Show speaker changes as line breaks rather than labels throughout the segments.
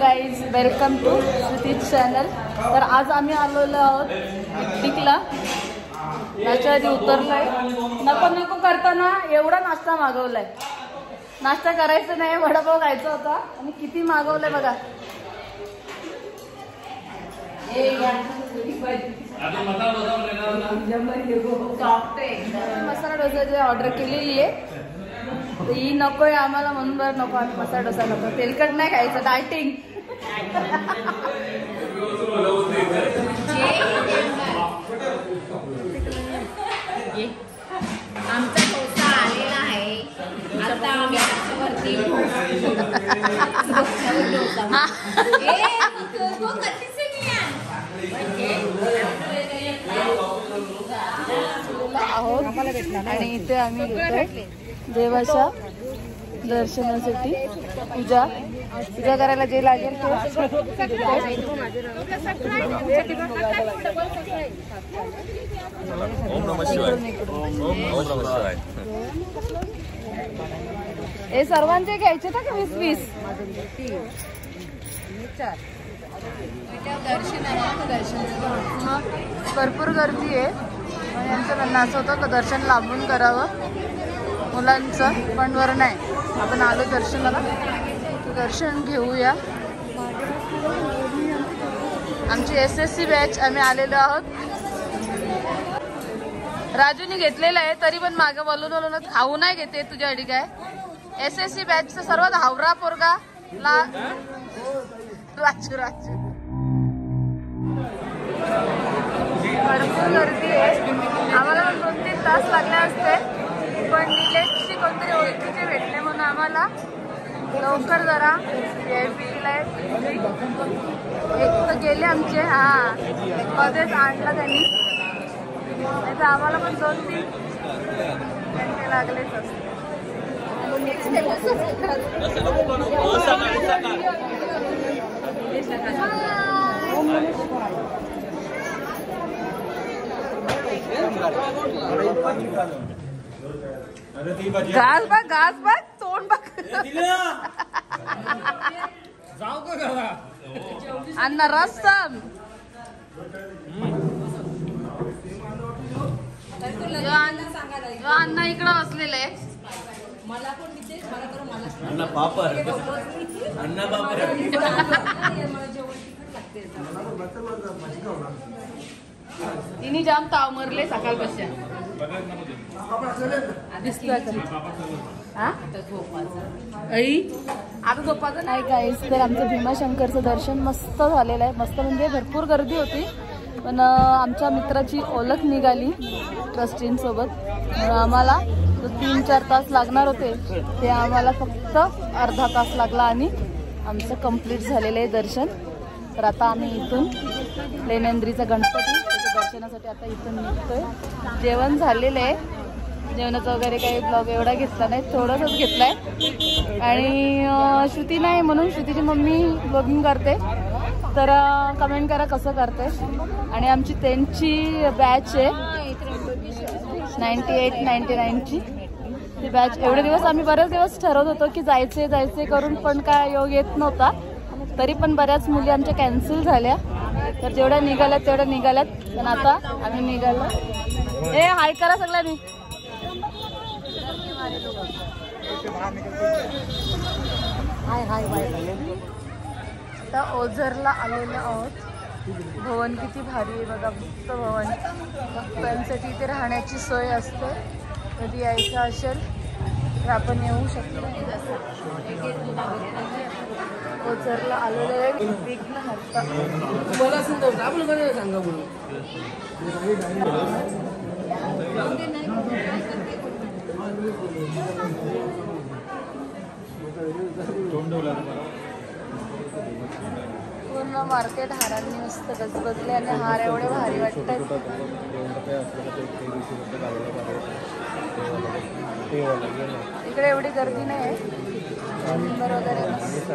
Guys, welcome to Shruti's channel. तर आज आम्ही आलेलो आहोत पिकनिकला. नाश्ता आधी उतरलाय. नको नको करताना एवढा नाश्ता मागवलाय. नाश्ता करायचा नाही, वडापाव खायचा होता आणि किती मागवलंय बघा. मसाला डोसाची ऑर्डर केलेली आहे. ही नकोय आम्हाला म्हणून बरं नको, आम्ही मसाला डोसा नको. तेलकट नाही खायचं, डायटिंग.
आमचा डोसा आलेला आहे आता. आम्ही वरती
आहोत आणि इथे आम्ही घेतोय देवाच्या दर्शनासाठी पूजा करायला जे लागेल ते. हे सर्वांचे घ्यायचे ना का 20-20? भरपूर गर्दी आहे आणि यांचं म्हणणं असं होतं का दर्शन लांबून करावं मुलांचं, पण वर नाही. आपण आलो दर्शनाला, दर्शन घेऊया. आमची SSC बॅच आम्ही आलेलो आहोत. राजूनी घेतलेलं आहे तरी पण मागे बोलूनच खाऊ नाही घेते तुझ्यासाठी काय. SSC बॅचचा सर्वात हावरा पोरगा राजू. भरपूर गर्दी आहे. आम्हाला 2-3 तास लागले असते, पण निलेशची कोणतरी ओळखीचे भेटले म्हणून आम्हाला लवकर जरा VIP एक तर गेले आमचे. मध्येच आणला त्यांनी, नाही तर आम्हाला पण 2-3 घंटे लागलेच असते. घास बघ तोंड बघ. अण्णा रस्सम अण्णा इकडं बसलेलं आहे.
अण्णा पापड.
तिने जाम ताव मरले सकाळपासून. आता झोपाचं नाही गाईस. तर आमचं भीमाशंकरचं दर्शन मस्त झालेलं आहे. मस्त म्हणजे भरपूर गर्दी होती, पण आमच्या मित्राची ओळख निघाली ट्रस्टींसोबत. आम्हाला 3-4 तास लागणार होते, ते आम्हाला फक्त अर्धा तास लागला आणि आमचं कंप्लीट झालेलं आहे दर्शन. तर आता आम्ही इथून लेनेंद्रीचा गणपती दर्शनासाठी आता इथून निघतोय. जेवण झालेलं आहे. जेवणाचं वगैरे काही ब्लॉग एवढा घेतला नाही, थोडंसंच घेतलाय. आणि श्रुती नाही म्हणून श्रुतीची मम्मी ब्लॉगिंग करते, तर कमेंट करा कसं करते. आणि आमची त्यांची बॅच आहे 98-99ची ती बॅच. एवढे दिवस आम्ही बरेच दिवस ठरवत होतो की जायचे करून, पण काय योग येत नव्हता. तरी पण बऱ्याच मुली आमच्या कॅन्सल झाल्या. तर जेवढ्या निघाल्यात तेवढ्या निघाल्यात. पण आता आम्ही निघालो. हाय करा सगळ्यांनी. हाय. आता ओझरला आलेलो आहोत. भवन किती भारी आहे बघा, मस्त भवन. भक्तांसाठी इथे राहण्याची सोय असते. कधी यायचं असेल तर आपण येऊ शकतो. ओझरला आलेलो आहे. विघ्न हरता सांगा बोलू. पूर्ण मार्केट हारांनी मस्त गजबजले आणि हार एवढे भारी वाटतात. इकडे एवढी गर्दी नाही आहे. सुंदर वगैरे मस्त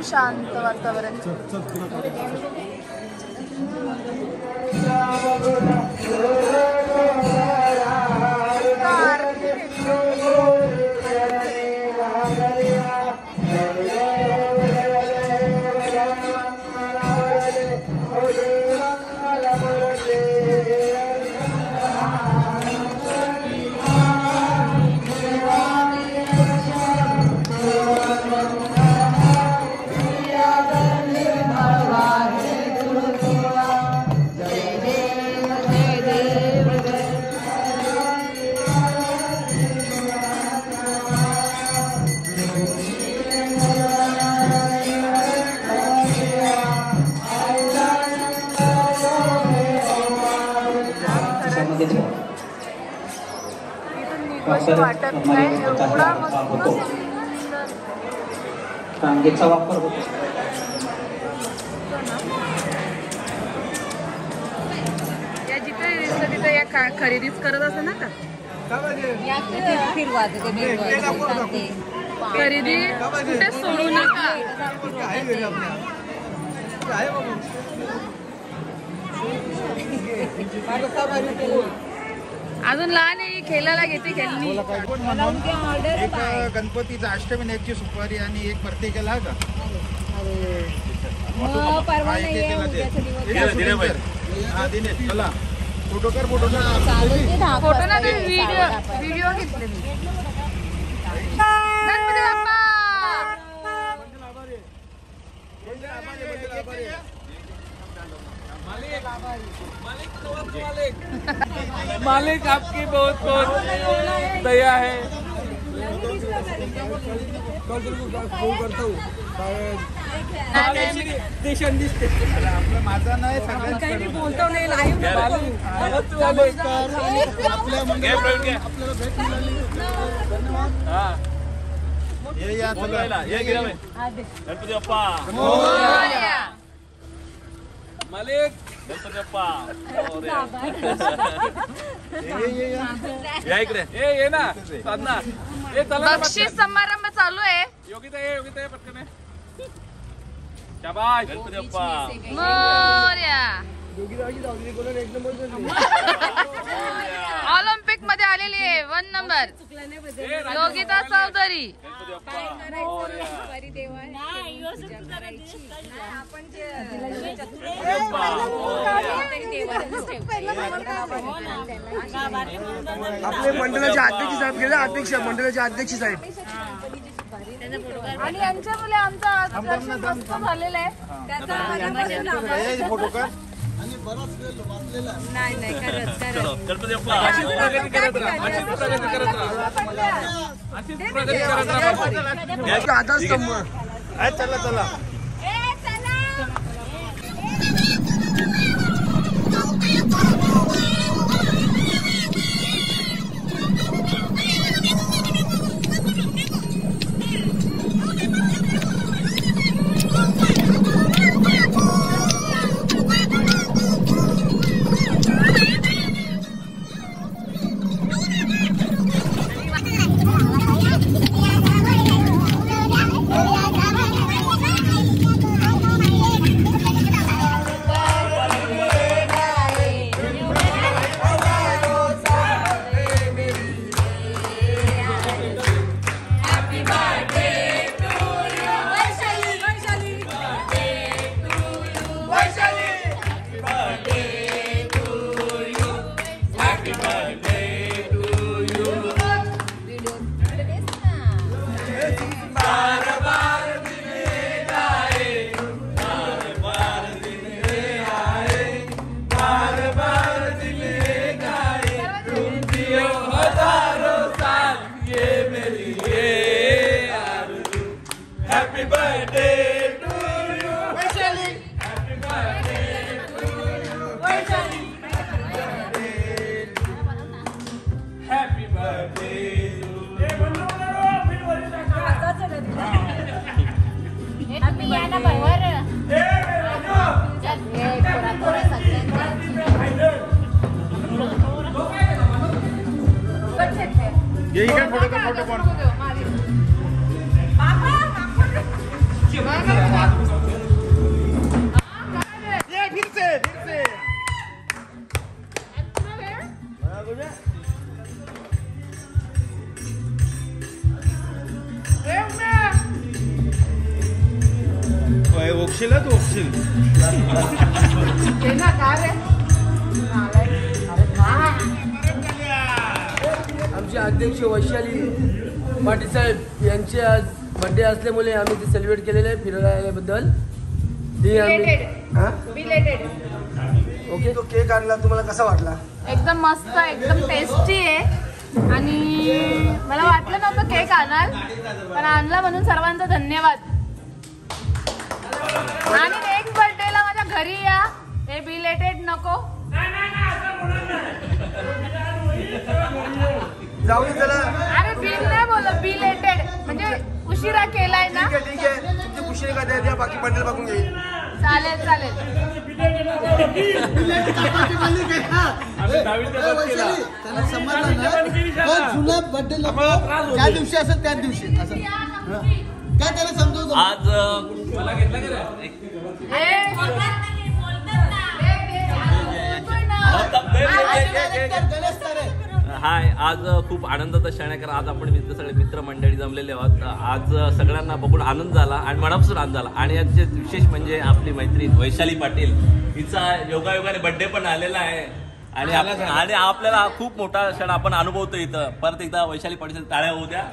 शांत वातावरण.
Hare
खाऊशी वाटत नाही एवढा मस्त.
रांगेचा वापर होतो.
या जिथे दिसतं तिथे या खरेदीच करत असं ना का खरेदी कुठे सोडू नका. अजून लहान आहे खेळायला घेते खेळणी.
एक गणपतीचा अष्टविनायकची सुपारी आणि एक प्रत्येकाला का चला फोटो कर फोटो ना
व्हिडिओ घेतले मी. गणपती बाप्पा
मालिक आपकी बहुत बहुत दया है.
आपलं माझा नाही सगळ्यांना
बोलतो नाही लाईव्ह
या
गणपती बाप्पा मालिक गणपती बाप्पा या इकडे ये ना साधना ये चला.
बक्षीस समारंभ चालू आहे.
योगिता ये पटकन आहे. शाबाश गणपती बाप्पा
मोरया. ऑलिम्पिक मध्ये आलेली आहे 1 नंबर योगिता चौधरी.
आपले मंडळाचे अध्यक्ष साहेब गेले. मंडळाचे अध्यक्ष साहेब
आणि यांच्या मुले आमचा दर्शन मस्त झालेलं आहे.
फोटो कर
गणपती बाप्पा अशीच प्रगती करत राहा.
आधारस्तंभ.
चला चला फोटो का फोटो कौन फिर से ओक्षील तू ओक्षील
आमचे अध्यक्ष वैशाली पाटील साहेब यांचे आज बर्थडे असल्यामुळे आम्ही ते सेलिब्रेट केलेले आहे फिरायला आल्याबद्दल. ओके. तो केक आणला तुम्हाला कसा वाटला?
एकदम मस्त एकदम टेस्टी आहे आणि मला वाटलं नव्हतं केक आणाल पण आणला म्हणून सर्वांचा धन्यवाद. आणि नेक्स्ट बर्थडेला माझ्या घरी या. हे बिलेटेड नको.
जाऊ दे त्याला.
अरे बिल नाही बोल, बिलेटेड म्हणजे उशिरा केलाय ना.
ठीक आहे तुमची खुशी का द्या, बाकी बंडल बघून घेईल.
चालेल चालेल.
जुना बर्थडे ज्या दिवशी असेल त्याच दिवशी असं काय त्याला समजवतो.
आज मला घेतला हाय. आज खूप आनंदाचा क्षण आहे, कारण आज आपण सगळे मित्रमंडळी जमलेले आहोत. आज सगळ्यांना बघून आनंद झाला आणि मनापासून आनंद झाला. आणि याचे विशेष म्हणजे आपली मैत्रीण वैशाली पाटील हिचा योगायोगाने बर्थडे पण आलेला आहे आणि आपल्याला खूप मोठा क्षण आपण अनुभवतो इथं. परत एकदा वैशाली पाटील टाळ्या होऊ द्या.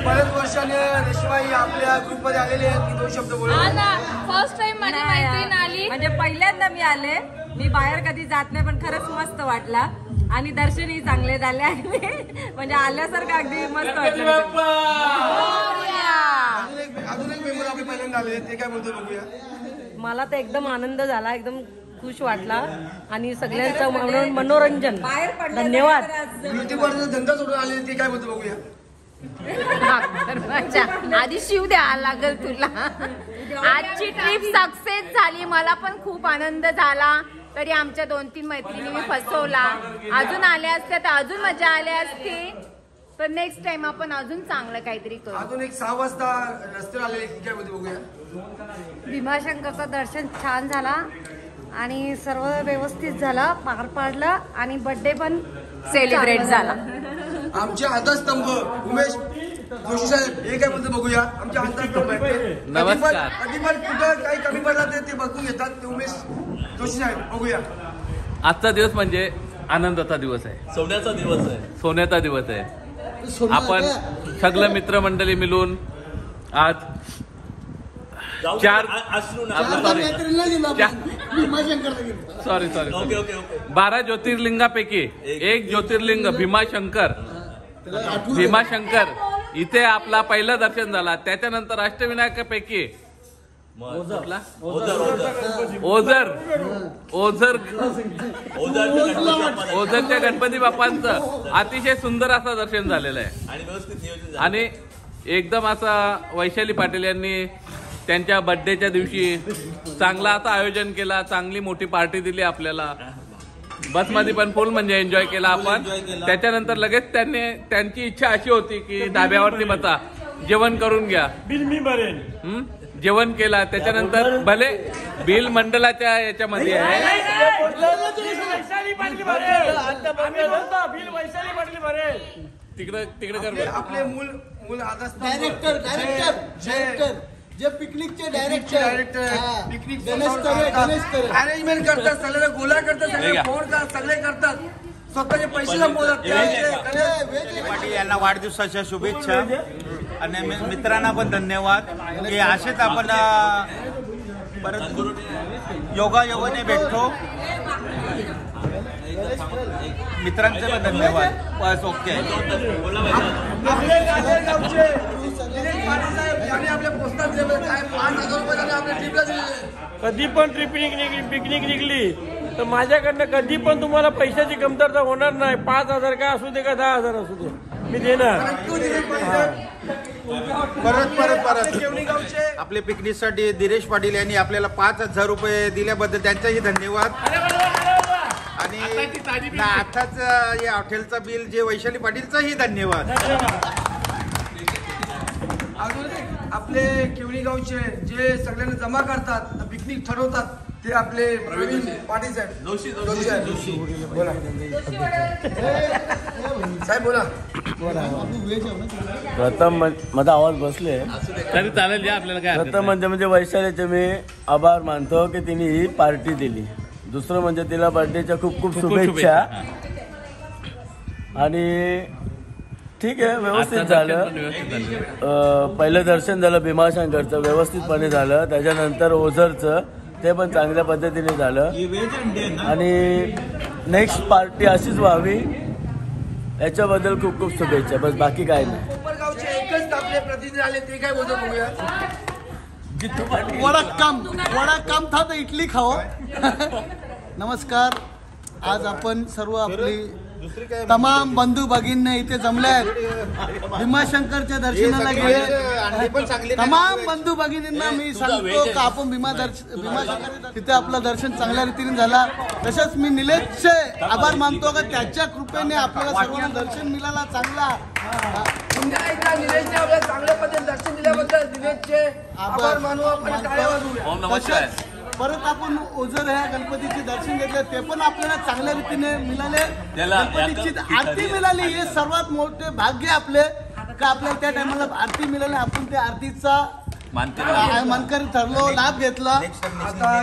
बरेच वर्षाने रेश्माई आपल्या ग्रुपमध्ये आलेले आहेत. 2 शब्द बोलू.
फर्स्ट टाइम माझी मैत्रीण आली,
म्हणजे पहिल्यांदा मी आले. मी बाहेर कधी जात नाही, पण खरंच मस्त वाटला आणि दर्शनही चांगले झाले आणि म्हणजे आल्यासारखं अगदी मस्त वाटलं.
अजून एक मेंबर आपले पहिल्यांदा आले, ते काय बोलतो बघूया.
मला तर एकदम आनंद झाला, एकदम खुश वाटला आणि सगळ्यांचं मनोरंजन. धन्यवाद.
ब्युटी पार्लरचा धंदा सोडून आले, ते काय बोलतो बघूया.
आधी शिव द्या लागल तुला. आजची ट्रिप सक्सेस झाली, मला पण खूप आनंद झाला. तरी आमच्या 2-3 मैत्रिणी मी फसवला. अजून आल्या असत्या तर अजून मजा आली असती. तर नेक्स्ट टाइम आपण अजून चांगलं काहीतरी करू.
अजून एक 6 वाजता रस्त्यावर आलेले, काय बोलतो बघूया.
भीमाशंकरचं दर्शन छान झाला आणि सर्व व्यवस्थित झाला, पार पाडला आणि बर्थडे पण
सेलिब्रेट झाला.
आमचे आधारस्तंभ उमेश जोशी साहेब, हे काय बोलतो बघूया. आमचे आधारस्तंभ आहेत.
नमस्कार.
कधी पण कुठं काही कमी पडला ते बघून घेतात. ते उमेश जोशी साहेब बघूया.
आजचा दिवस म्हणजे आनंदाचा दिवस आहे, सोन्याचा दिवस आहे, सोन्याचा दिवस आहे. आपण सगळे मित्रमंडळी मिळून आज 12 ज्योतिर्लिंगापैकी एक ज्योतिर्लिंग भीमाशंकर इथे आपला पहिलं दर्शन झाला. त्याच्यानंतर अष्टविनायकापैकी ओझरच्या गणपती बाप्पांचं अतिशय सुंदर असं दर्शन झालेलं आहे. आणि एकदम असा वैशाली पाटील यांनी त्यांच्या बर्थडेच्या दिवशी चांगला असं आयोजन केला, चांगली मोठी पार्टी दिली आपल्याला. बसमध्ये पण फुल म्हणजे एन्जॉय केला आपण. त्याच्यानंतर लगेच त्यांची इच्छा अशी होती की धाब्यावरती बसा, जेवण करून घ्या.
बिल मी भरेन.
जेवण केला. त्याच्यानंतर भले बिल मंडळाच्या याच्यामध्ये आहे, तिकडे कर.
आपले मूल
डायरेक्टर जे पिकनिकचे डायरेक्टर
पिकनिक
गणेश
अरेंजमेंट करतात, सगळे गोळा करतात, सगळे फोन करतात, सगळे करतात, स्वतःचे पैसे लंबवतात.
पाटील यांना वाढदिवसाच्या शुभेच्छा आणि मित्रांना पण धन्यवाद की असेच आपण परत योगायोगाने भेटतो. मित्रांचे पण धन्यवाद. बस ओके.
कधी पण पिकनिक निघली तर माझ्याकडनं कधी पण तुम्हाला पैशाची कमतरता होणार नाही. 5,000 काय असू दे का 10,000 असू दे, मी देणार.
परत आपले पिकनिकसाठी दिनेश पाटील यांनी आपल्याला 5,000 रुपये दिल्याबद्दल त्यांचाही धन्यवाद. आणि आताच या हॉटेलचं बिल जे वैशाली पाटीलचंही धन्यवाद.
अजून आपले केवणी गावचे जे सगळ्यांना जमा करतात, पिकनिक ठरवतात, ते आपले प्रवीण पाटील साहेब जोशी बोला. साहेब बोला.
प्रथम माझा आवाज बसले
तरी चालेल. आपल्याला काय
प्रथम म्हणजे वैशालीचे मी आभार मानतो की तिने ही पार्टी दिली. दुसरं म्हणजे तिला बर्थडेच्या खूप खूप शुभेच्छा. आणि ठीक आहे, व्यवस्थित झालं. पहिलं दर्शन झालं भीमाशंकरचं, व्यवस्थितपणे झालं. त्याच्यानंतर ओझरचं, ते पण चांगल्या पद्धतीने झालं. आणि नेक्स्ट पार्टी अशीच व्हावी याच्याबद्दल खूप खूप शुभेच्छा. बस बाकी काय नाही.
कोपरगावचे एकच आपले प्रतिनिधी आले, ते काय बोलतो बघूया.
वडा काम था तो इडली खाओ. नमस्कार. आज आपण सर्व आपली तमाम बंधू भगिनी इथे जमले आहेत भीमाशंकरच्या दर्शनाला गेले. तमाम बंधू भगिनींना मी सांगतो की आपण भीमाशंकर तिथे आपलं दर्शन चांगल्या रीतीने झाला. तसंच मी निलेशचे आभार मानतो का त्याच्या कृपेने आपल्याला सर्वांना दर्शन मिळाला चांगला.
पुन्हा एकदा निलेशने आपल्याला चांगल्या पद्धतीने दर्शन दिल्याबद्दल निलेशचे आभार मानू आपण. टाळ्या वाजवूया.
तसंच परत आपण ओझर ह्या गणपतीचे दर्शन घेतले ते पण आपल्याला चांगल्या रीतीने मिळाले. गणपतीची आरती मिळाली हे सर्वात मोठे भाग्य आपले का आपल्याला त्या टायमाला आरती मिळाली. आपण त्या आरतीचा मानकरी ठरलो लाभ घेतला.
आता